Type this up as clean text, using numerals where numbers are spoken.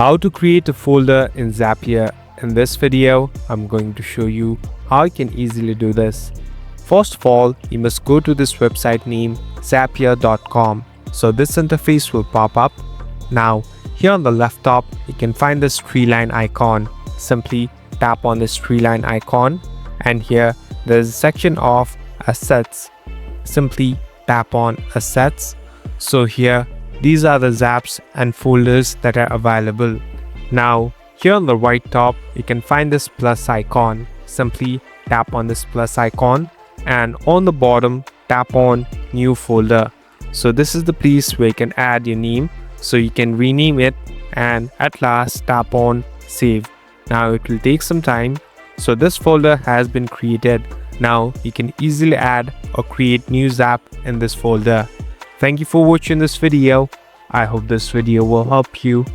How to create a folder in Zapier. In this video, I'm going to show you how you can easily do this. First of all, you must go to this website name zapier.com. So this interface will pop up. Now, here on the left top, you can find this tree line icon. Simply tap on this tree line icon, and here there is a section of assets. Simply tap on assets. So here, these are the Zaps and folders that are available. Now, here on the right top, you can find this plus icon. Simply tap on this plus icon, and on the bottom, tap on new folder. So this is the place where you can add your name. So you can rename it, and at last tap on save. Now it will take some time. So this folder has been created. Now you can easily add or create new Zap in this folder. Thank you for watching this video. I hope this video will help you.